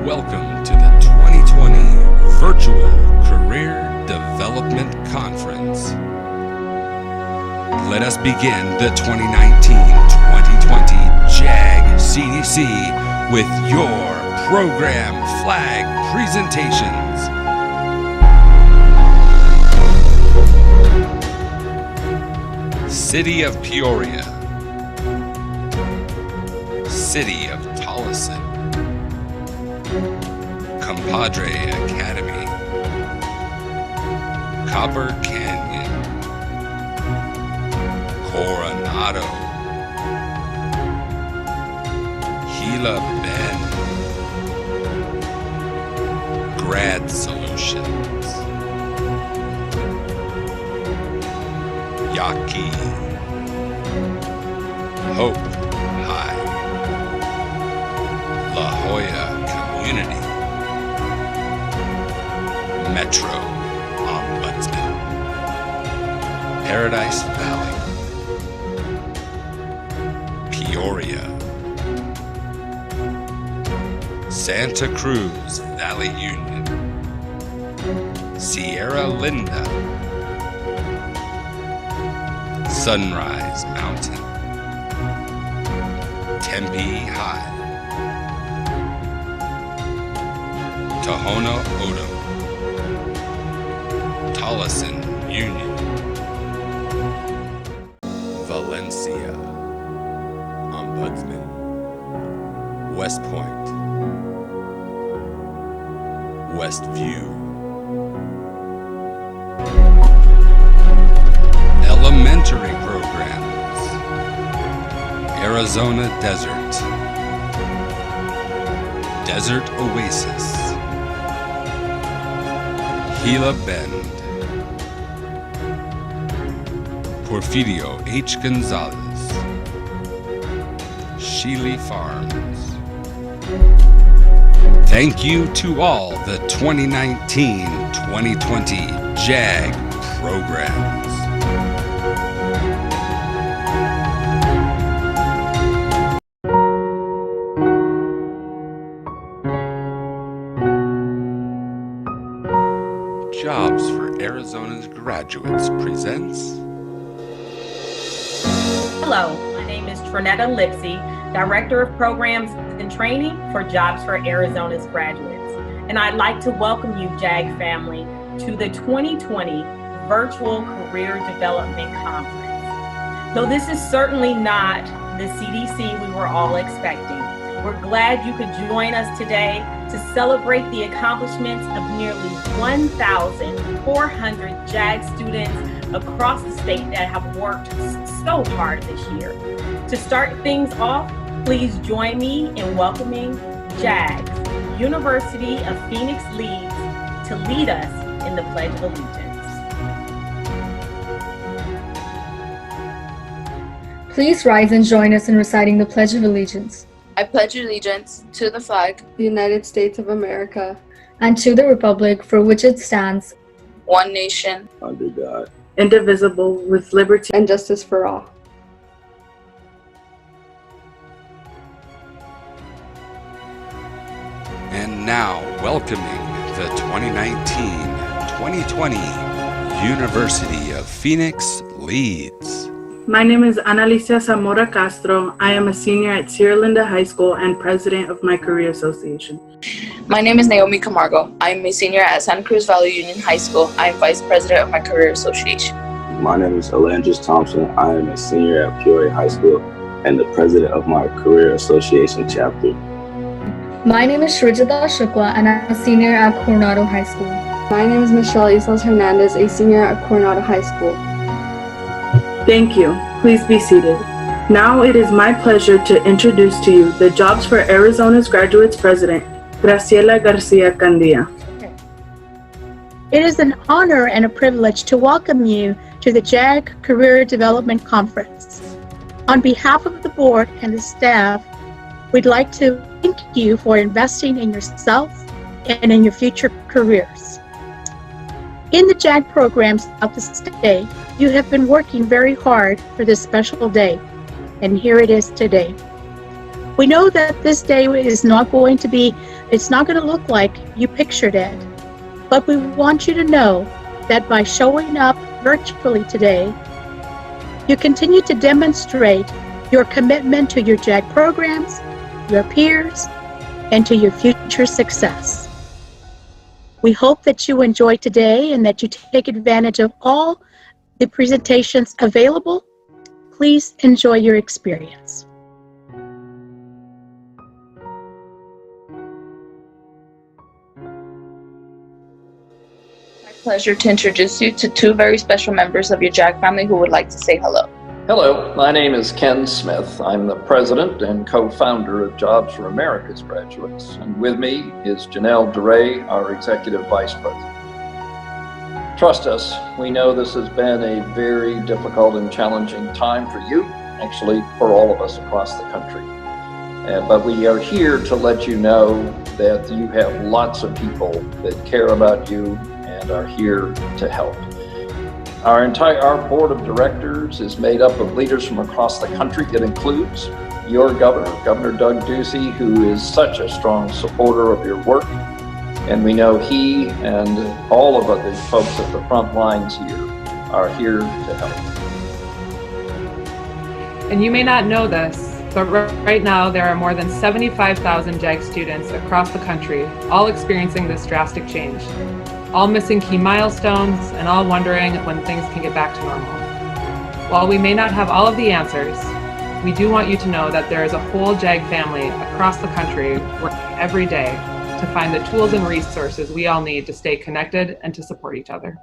welcome to the 2020 Virtual Career Development Conference. Let us begin the 2019-2020 JAG CDC with your program flag presentations. City of Peoria, City of Tolleson, Compadre Academy, Copper Canyon, Coronado, Gila Bend, Grad Solutions, Yaqui, Hope High, La Jolla Community, Metro Ombudsman, Paradise Valley, Peoria, Santa Cruz Valley Union, Sierra Linda, Sunrise Mountain, Tempe High, Tohono O'odham, Tolleson Union, Valencia Ombudsman, West Point, Westview, Elementary Programs, Arizona Desert, Desert Oasis, Gila Bend, Porfirio H. Gonzalez, Shealy Farms. Thank you to all the 2019-2020 JAG programs. Jobs for Arizona's Graduates presents. Hello, my name is Trinetta Lipsey, Director of Programs and Training for Jobs for Arizona's Graduates. And I'd like to welcome you, JAG family, to the 2020 Virtual Career Development Conference. Though this is certainly not the CDC we were all expecting, we're glad you could join us today to celebrate the accomplishments of nearly 1,400 JAG students across the state that have worked so hard this year. To start things off, please join me in welcoming JAG's University of Phoenix Leads to lead us in the Pledge of Allegiance. Please rise and join us in reciting the Pledge of Allegiance. I pledge allegiance to the flag, the United States of America, and to the republic for which it stands, one nation, under God, indivisible, with liberty and justice for all. And now, welcoming the 2019-2020 University of Phoenix Leads. My name is Analicia Zamora Castro. I am a senior at Sierra Linda High School and president of my career association. My name is Naomi Camargo. I am a senior at Santa Cruz Valley Union High School. I am vice president of my career association. My name is Alandris Thompson. I am a senior at Peoria High School and the president of my career association chapter. My name is Shrijata Shukla and I'm a senior at Coronado High School. My name is Michelle Islas Hernandez, a senior at Coronado High School. Thank you. Please be seated. Now it is my pleasure to introduce to you the Jobs for Arizona's Graduates President, Graciela Garcia Candia. It is an honor and a privilege to welcome you to the JAG Career Development Conference. On behalf of the board and the staff, we'd like to thank you for investing in yourself and in your future careers. In the JAG programs of the state, you have been working very hard for this special day, and here it is today. We know that this day is not going to be, it's not going to look like you pictured it. But we want you to know that by showing up virtually today, you continue to demonstrate your commitment to your JAG programs, your peers, and to your future success. We hope that you enjoy today and that you take advantage of all the presentations available. Please enjoy your experience. My pleasure to introduce you to two very special members of your JAG family who would like to say hello. Hello, my name is Ken Smith. I'm the president and co-founder of Jobs for America's Graduates. And with me is Janelle DeRay, our executive vice president. Trust us, we know this has been a very difficult and challenging time for you, actually for all of us across the country. But we are here to let you know that you have lots of people that care about you and are here to help. Our board of directors is made up of leaders from across the country. It includes your governor, Governor Doug Ducey, who is such a strong supporter of your work. And we know he and all of the folks at the front lines here are here to help. And you may not know this, but right now there are more than 75,000 JAG students across the country, all experiencing this drastic change. All missing key milestones, and all wondering when things can get back to normal. While we may not have all of the answers, we do want you to know that there is a whole JAG family across the country working every day to find the tools and resources we all need to stay connected and to support each other.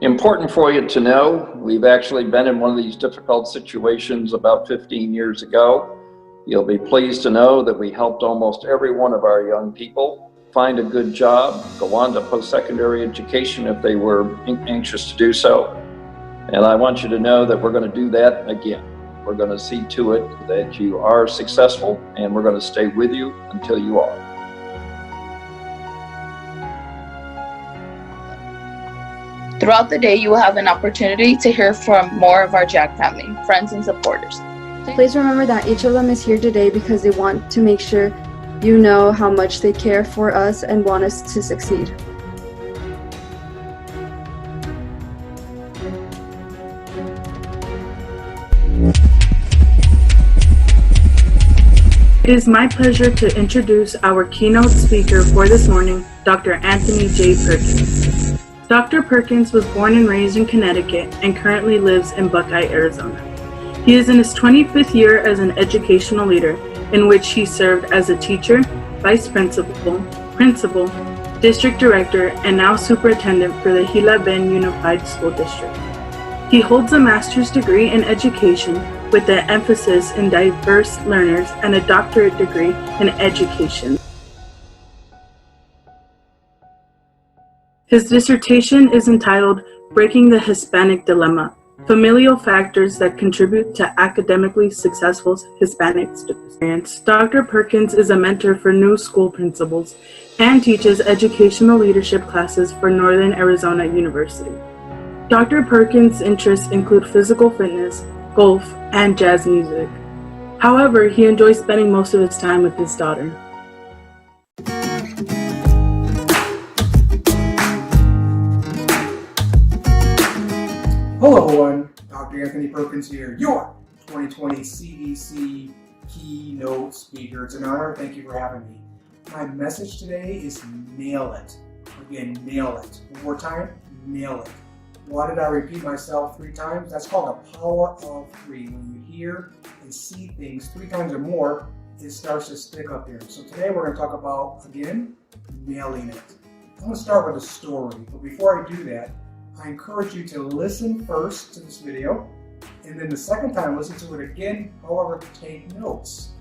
Important for you to know, we've actually been in one of these difficult situations about 15 years ago. You'll be pleased to know that we helped almost every one of our young people find a good job, go on to post-secondary education if they were anxious to do so. And I want you to know that we're going to do that again. We're going to see to it that you are successful, and we're going to stay with you until you are. Throughout the day, you will have an opportunity to hear from more of our JAG family, friends and supporters. Please remember that each of them is here today because they want to make sure you know how much they care for us and want us to succeed. It is my pleasure to introduce our keynote speaker for this morning, Dr. Anthony J. Perkins. Dr. Perkins was born and raised in Connecticut and currently lives in Buckeye, Arizona. He is in his 25th year as an educational leader, in which he served as a teacher, vice principal, district director, and now superintendent for the Gila Bend Unified School District. He holds a master's degree in education with an emphasis in diverse learners and a doctorate degree in education. His dissertation is entitled Breaking the Hispanic Dilemma: Familial Factors that Contribute to Academically Successful Hispanic Students. Dr. Perkins is a mentor for new school principals and teaches educational leadership classes for Northern Arizona University. Dr. Perkins' interests include physical fitness, golf, and jazz music. However, he enjoys spending most of his time with his daughter. Hello everyone, Dr. Anthony Perkins here, your 2020 CDC keynote speaker. It's an honor, thank you for having me. My message today is nail it. Again, nail it. One more time, nail it. Why did I repeat myself 3 times? That's called the power of 3. When you hear and see things 3 times or more, it starts to stick up here. So today we're going to talk about, again, nailing it. I'm going to start with a story, but before I do that, I encourage you to listen first to this video, and then the second time listen to it again, however, take notes,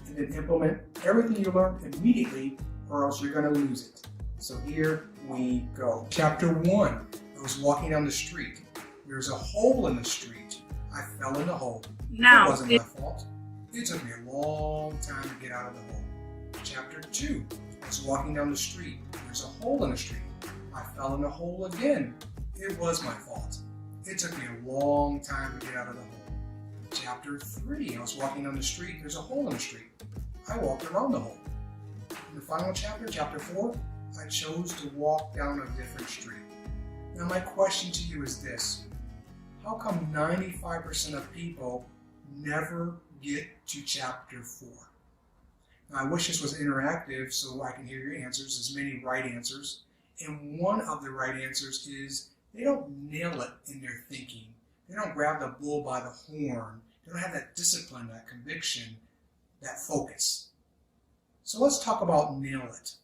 and then implement everything you learned immediately, or else you're going to lose it. So here we go. Chapter 1. I was walking down the street. There's a hole in the street. I fell in the hole. It wasn't my fault. It took me a long time to get out of the hole. Chapter 2. I was walking down the street. There's a hole in the street. I fell in the hole again. It was my fault. It took me a long time to get out of the hole. Chapter 3, I was walking down the street, there's a hole in the street. I walked around the hole. In the final chapter, Chapter 4, I chose to walk down a different street. Now my question to you is this: how come 95% of people never get to Chapter 4? Now I wish this was interactive so I can hear your answers, as many right answers. And one of the right answers is they don't nail it in their thinking. They don't grab the bull by the horn. They don't have that discipline, that conviction, that focus. So let's talk about nail it.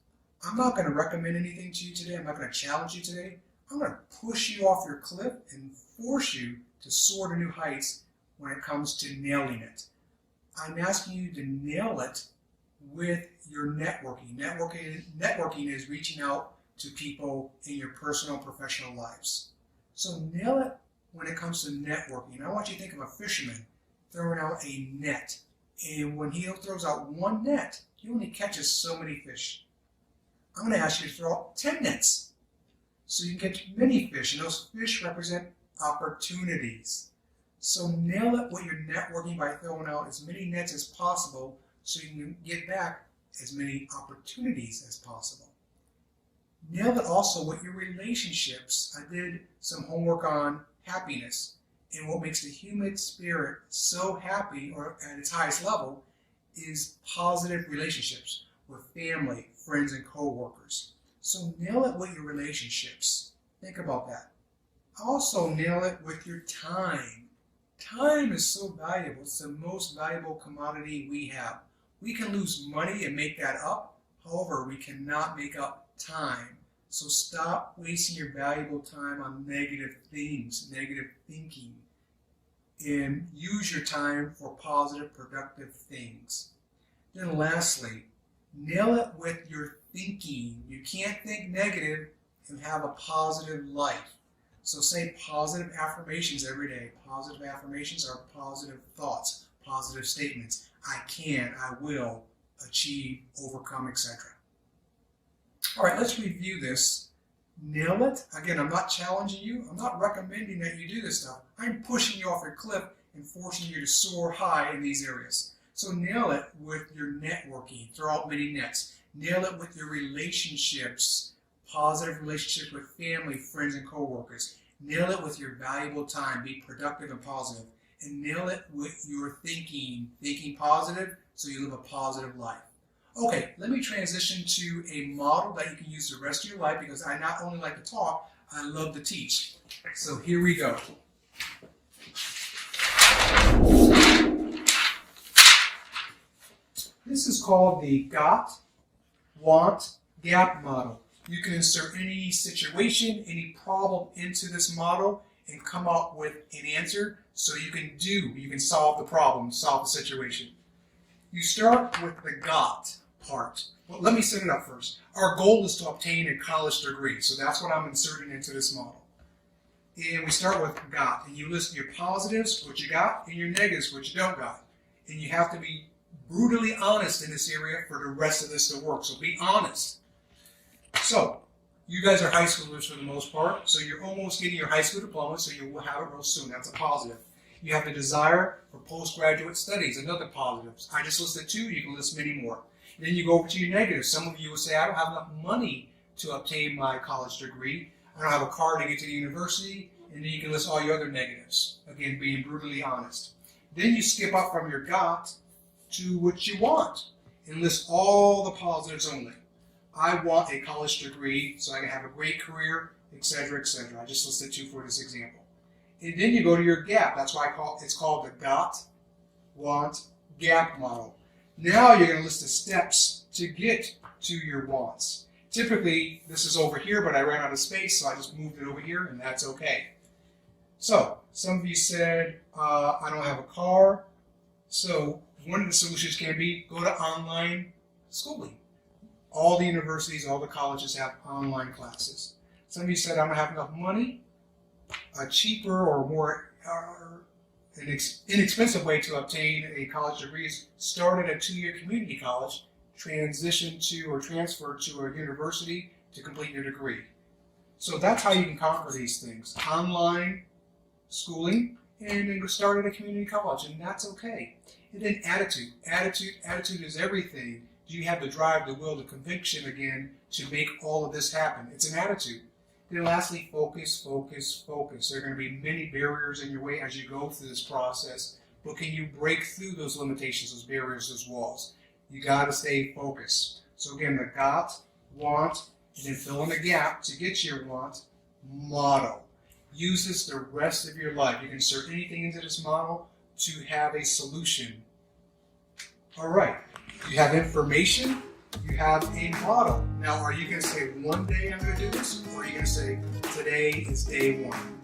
I'm not going to recommend anything to you today. I'm not going to challenge you today. I'm going to push you off your cliff and force you to soar to new heights when it comes to nailing it. I'm asking you to nail it with your networking. Networking is reaching out to people in your personal and professional lives. So nail it when it comes to networking. I want you to think of a fisherman throwing out a net. And when he throws out one net, he only catches so many fish. I'm going to ask you to throw out 10 nets so you can catch many fish, and those fish represent opportunities. So nail it with your networking by throwing out as many nets as possible so you can get back as many opportunities as possible. Nail it also with your relationships. I did some homework on happiness, and what makes the human spirit so happy, or at its highest level, is positive relationships with family, friends, and co-workers. So nail it with your relationships. Think about that. Also nail it with your time. Time is so valuable. It's the most valuable commodity we have. We can lose money and make that up. However, we cannot make up time. So stop wasting your valuable time on negative things, negative thinking, and use your time for positive, productive things. Then lastly, nail it with your thinking. You can't think negative and have a positive life. So say positive affirmations every day. Positive affirmations are positive thoughts, positive statements. I can, I will, achieve, overcome, etc. All right, let's review this. Nail it. Again, I'm not challenging you. I'm not recommending that you do this stuff. I'm pushing you off your cliff and forcing you to soar high in these areas. So nail it with your networking. Throw out many nets. Nail it with your relationships. Positive relationships with family, friends, and co-workers. Nail it with your valuable time. Be productive and positive. And nail it with your thinking. Thinking positive so you live a positive life. Okay, let me transition to a model that you can use the rest of your life, because I not only like to talk, I love to teach. So here we go. This is called the got, want, gap model. You can insert any situation, any problem into this model and come up with an answer so you can solve the problem, solve the situation. You start with the got part. Well, let me set it up first. Our goal is to obtain a college degree, so that's what I'm inserting into this model. And we start with got, and you list your positives, what you got, and your negatives, what you don't got. And you have to be brutally honest in this area for the rest of this to work, so be honest. So, you guys are high schoolers for the most part, so you're almost getting your high school diploma, so you will have it real soon. That's a positive. You have the desire for postgraduate studies, another positive. I just listed 2, you can list many more. Then you go over to your negatives. Some of you will say, I don't have enough money to obtain my college degree. I don't have a car to get to the university. And then you can list all your other negatives. Again, being brutally honest. Then you skip up from your got to what you want and list all the positives only. I want a college degree so I can have a great career, etc., etc. I just listed 2 for this example. And then you go to your gap. That's why it's called the got, want, gap model. Now you're going to list the steps to get to your wants. Typically, this is over here, but I ran out of space, so I just moved it over here, and that's okay. So, some of you said, I don't have a car. So, one of the solutions can be go to online schooling. All the universities, all the colleges have online classes. Some of you said, I don't have enough money. A cheaper or more an inexpensive way to obtain a college degree is start at a 2-year community college, transition to or transfer to a university to complete your degree. So that's how you can conquer these things. Online schooling and then go start at a community college, and that's okay. And then attitude. Attitude is everything. Do you have the drive, the will, the conviction again to make all of this happen? It's an attitude. Then lastly, focus. There are going to be many barriers in your way as you go through this process, but can you break through those limitations, those barriers, those walls? You got to stay focused. So again, the got, want, and then fill in the gap to get your want, model. Use this the rest of your life. You can insert anything into this model to have a solution. All right, you have information, you have a model. Now, are you going to say one day I'm going to do this, or are you going to say today is day one?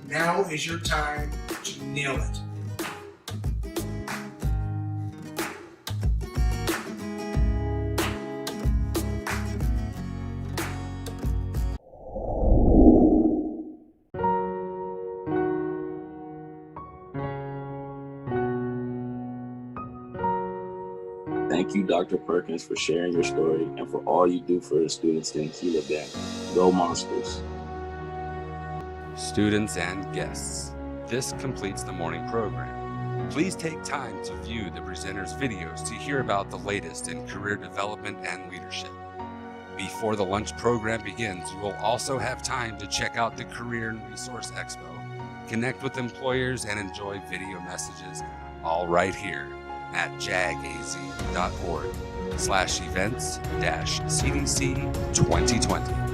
Now is your time to nail it. Thank you, Dr. Perkins, for sharing your story and for all you do for the students in Kilo Bend. Go Monsters! Students and guests, this completes the morning program. Please take time to view the presenters' videos to hear about the latest in career development and leadership. Before the lunch program begins, you will also have time to check out the Career and Resource Expo, connect with employers, and enjoy video messages, all right here at jagaz.org/events-CDC 2020.